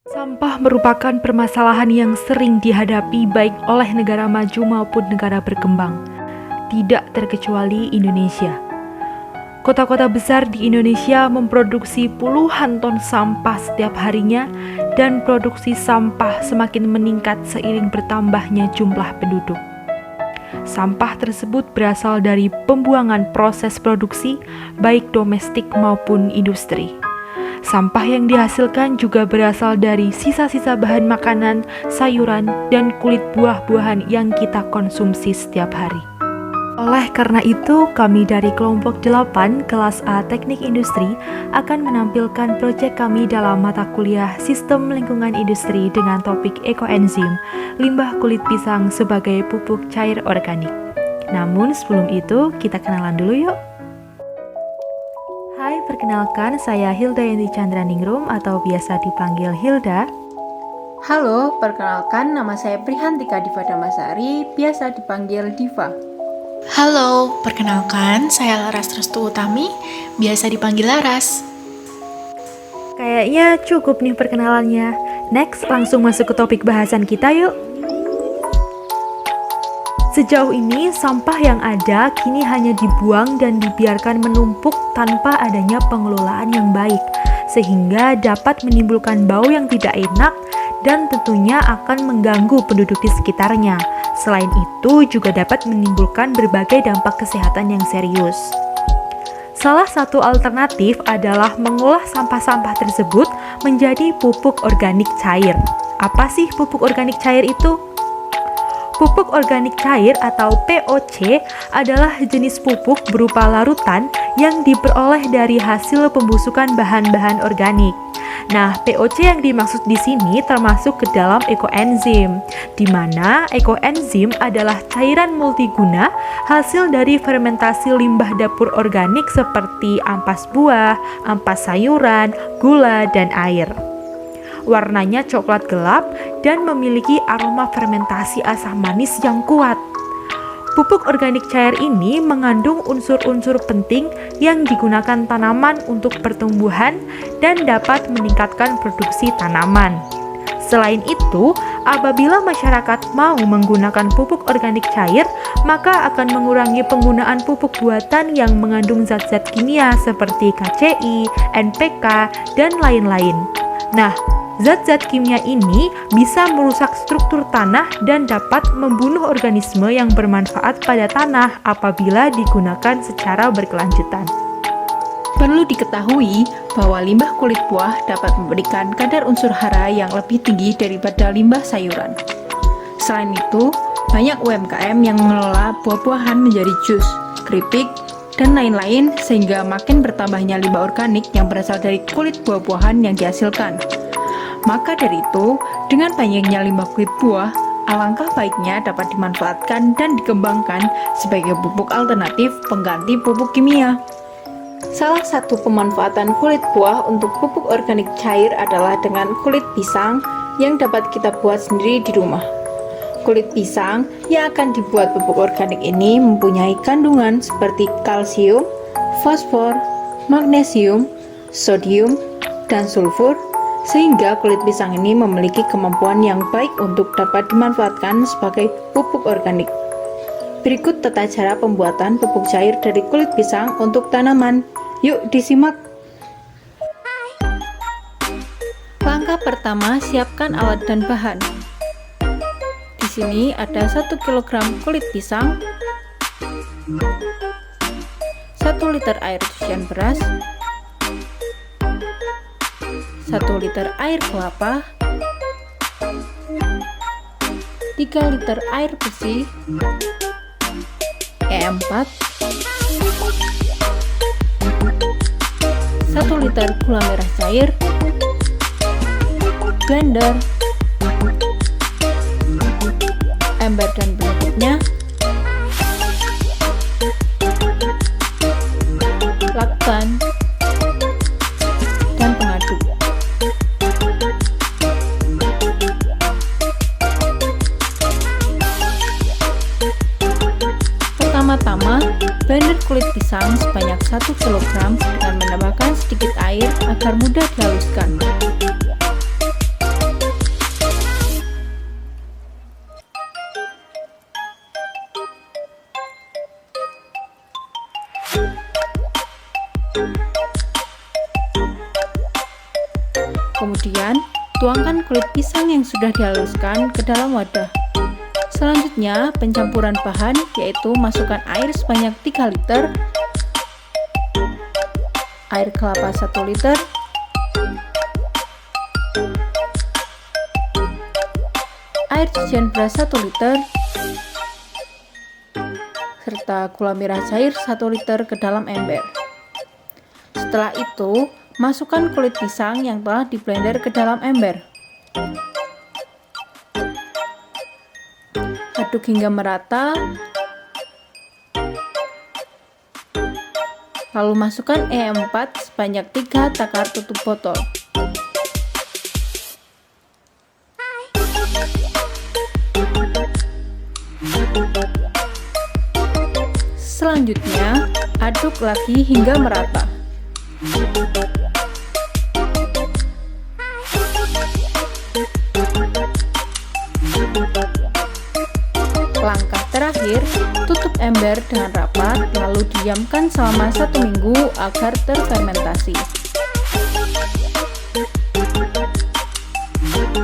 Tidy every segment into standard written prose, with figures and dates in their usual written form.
Sampah merupakan permasalahan yang sering dihadapi baik oleh negara maju maupun negara berkembang, tidak terkecuali Indonesia. Kota-kota besar di Indonesia memproduksi puluhan ton sampah setiap harinya dan produksi sampah semakin meningkat seiring bertambahnya jumlah penduduk. Sampah tersebut berasal dari pembuangan proses produksi baik domestik maupun industri. Sampah yang dihasilkan juga berasal dari sisa-sisa bahan makanan, sayuran, dan kulit buah-buahan yang kita konsumsi setiap hari. Oleh karena itu, kami dari kelompok 8 kelas A Teknik Industri akan menampilkan proyek kami dalam mata kuliah Sistem Lingkungan Industri dengan topik ekoenzim, limbah kulit pisang sebagai pupuk cair organik. Namun sebelum itu, kita kenalan dulu yuk. Hai, perkenalkan saya Hilda Yanti Chandraningrum atau biasa dipanggil Hilda. Halo, perkenalkan nama saya Prihantika Diva Damasari, biasa dipanggil Diva. Halo, perkenalkan saya Laras Restu Utami, biasa dipanggil Laras. Kayaknya cukup nih perkenalannya. Next, langsung masuk ke topik bahasan kita yuk. Sejauh ini, sampah yang ada kini hanya dibuang dan dibiarkan menumpuk tanpa adanya pengelolaan yang baik, sehingga dapat menimbulkan bau yang tidak enak dan tentunya akan mengganggu penduduk di sekitarnya. Selain itu, juga dapat menimbulkan berbagai dampak kesehatan yang serius. Salah satu alternatif adalah mengolah sampah-sampah tersebut menjadi pupuk organik cair. Apa sih pupuk organik cair itu? Pupuk organik cair atau POC adalah jenis pupuk berupa larutan yang diperoleh dari hasil pembusukan bahan-bahan organik. Nah, POC yang dimaksud di sini termasuk ke dalam ekoenzim, di mana ekoenzim adalah cairan multiguna hasil dari fermentasi limbah dapur organik seperti ampas buah, ampas sayuran, gula, dan air. Warnanya coklat gelap dan memiliki aroma fermentasi asam manis yang kuat. Pupuk organik cair ini mengandung unsur-unsur penting yang digunakan tanaman untuk pertumbuhan dan dapat meningkatkan produksi tanaman. Selain itu, apabila masyarakat mau menggunakan pupuk organik cair, maka akan mengurangi penggunaan pupuk buatan yang mengandung zat-zat kimia seperti KCI, NPK, dan lain-lain. Nah, zat-zat kimia ini bisa merusak struktur tanah dan dapat membunuh organisme yang bermanfaat pada tanah apabila digunakan secara berkelanjutan. Perlu diketahui bahwa limbah kulit buah dapat memberikan kadar unsur hara yang lebih tinggi daripada limbah sayuran. Selain itu, banyak UMKM yang mengelola buah-buahan menjadi jus, keripik, dan lain-lain sehingga makin bertambahnya limbah organik yang berasal dari kulit buah-buahan yang dihasilkan. Maka dari itu, dengan banyaknya limbah kulit buah, alangkah baiknya dapat dimanfaatkan dan dikembangkan sebagai pupuk alternatif pengganti pupuk kimia. Salah satu pemanfaatan kulit buah untuk pupuk organik cair adalah dengan kulit pisang yang dapat kita buat sendiri di rumah. Kulit pisang yang akan dibuat pupuk organik ini mempunyai kandungan seperti kalsium, fosfor, magnesium, sodium, dan sulfur, sehingga kulit pisang ini memiliki kemampuan yang baik untuk dapat dimanfaatkan sebagai pupuk organik. Berikut tata cara pembuatan pupuk cair dari kulit pisang untuk tanaman. Yuk disimak. Langkah pertama, siapkan alat dan bahan. Di sini ada 1 kg kulit pisang, 1 liter air cucian beras, 1 liter air kelapa, 3 liter air bersih, E4, 1 liter gula merah cair, blender, ember dan penutupnya, lakban, dan pengaduk. Pertama-tama, blender kulit pisang sebanyak 1 kg dengan menambahkan sedikit air agar mudah dihaluskan. Kemudian, tuangkan kulit pisang yang sudah dihaluskan ke dalam wadah. Selanjutnya, pencampuran bahan yaitu masukkan air sebanyak 3 liter, air kelapa 1 liter, air cucian beras 1 liter, serta gula merah cair 1 liter ke dalam ember. Setelah itu, masukkan kulit pisang yang telah diblender ke dalam ember. Aduk hingga merata. Lalu masukkan E4 sebanyak 3 takar tutup botol. Selanjutnya, aduk lagi hingga merata. Langkah terakhir, tutup ember dengan rapat, lalu diamkan selama 1 minggu agar terfermentasi.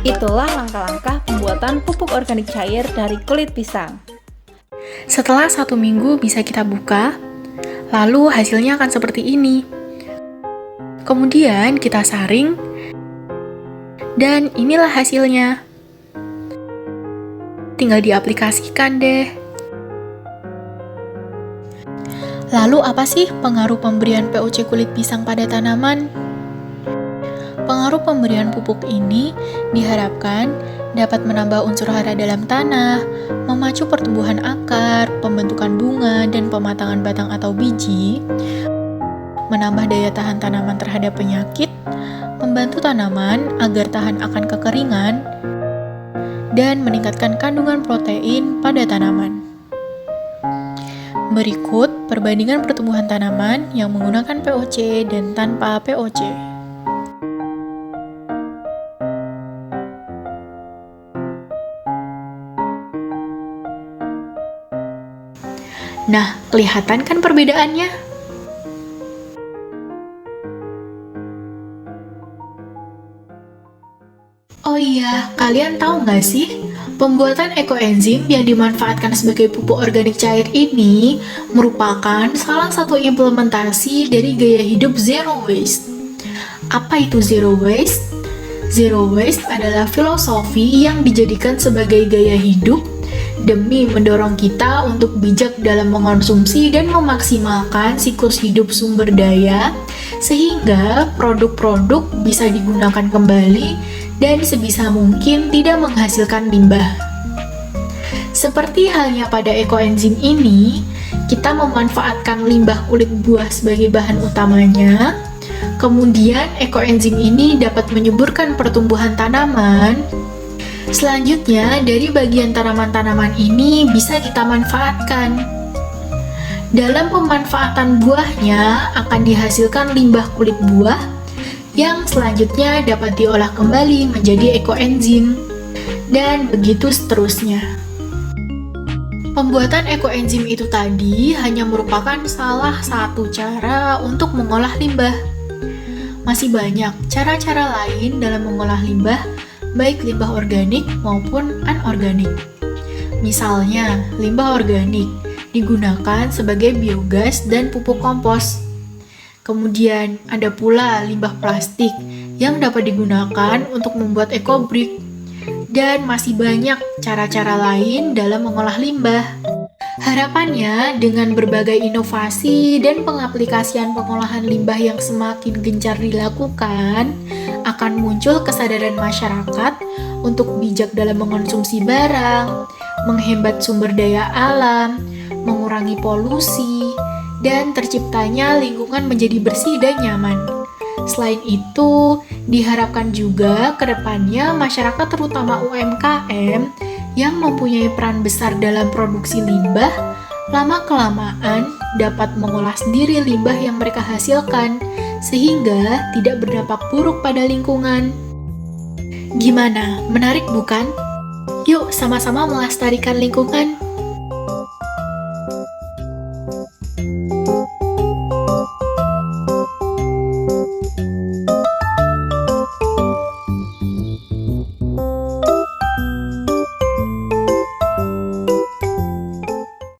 Itulah langkah-langkah pembuatan pupuk organik cair dari kulit pisang. Setelah 1 minggu bisa kita buka, lalu hasilnya akan seperti ini. Kemudian kita saring, dan inilah hasilnya. Tinggal diaplikasikan deh. Lalu apa sih pengaruh pemberian POC kulit pisang pada tanaman? Pengaruh pemberian pupuk ini diharapkan dapat menambah unsur hara dalam tanah, memacu pertumbuhan akar, pembentukan bunga, dan pematangan batang atau biji, menambah daya tahan tanaman terhadap penyakit, membantu tanaman agar tahan akan kekeringan, dan meningkatkan kandungan protein pada tanaman. Berikut perbandingan pertumbuhan tanaman yang menggunakan POC dan tanpa POC. Nah, kelihatan kan perbedaannya? Oh iya, kalian tahu nggak sih? Pembuatan ekoenzim yang dimanfaatkan sebagai pupuk organik cair ini merupakan salah satu implementasi dari gaya hidup zero waste. Apa itu zero waste? Zero waste adalah filosofi yang dijadikan sebagai gaya hidup demi mendorong kita untuk bijak dalam mengonsumsi dan memaksimalkan siklus hidup sumber daya sehingga produk-produk bisa digunakan kembali dan sebisa mungkin tidak menghasilkan limbah. Seperti halnya pada ekoenzim ini, kita memanfaatkan limbah kulit buah sebagai bahan utamanya. Kemudian ekoenzim ini dapat menyuburkan pertumbuhan tanaman. Selanjutnya, dari bagian tanaman-tanaman ini bisa kita manfaatkan. Dalam pemanfaatan buahnya akan dihasilkan limbah kulit buah yang selanjutnya dapat diolah kembali menjadi ekoenzim, dan begitu seterusnya. Pembuatan ekoenzim itu tadi hanya merupakan salah satu cara untuk mengolah limbah. Masih banyak cara-cara lain dalam mengolah limbah, baik limbah organik maupun anorganik. Misalnya, limbah organik digunakan sebagai biogas dan pupuk kompos. Kemudian ada pula limbah plastik yang dapat digunakan untuk membuat ekobrik. Dan masih banyak cara-cara lain dalam mengolah limbah. Harapannya dengan berbagai inovasi dan pengaplikasian pengolahan limbah yang semakin gencar dilakukan, akan muncul kesadaran masyarakat untuk bijak dalam mengonsumsi barang, menghemat sumber daya alam, mengurangi polusi, dan terciptanya lingkungan menjadi bersih dan nyaman. Selain itu, diharapkan juga ke depannya masyarakat terutama UMKM yang mempunyai peran besar dalam produksi limbah, lama-kelamaan dapat mengolah sendiri limbah yang mereka hasilkan, sehingga tidak berdampak buruk pada lingkungan. Gimana? Menarik bukan? Yuk sama-sama melestarikan lingkungan.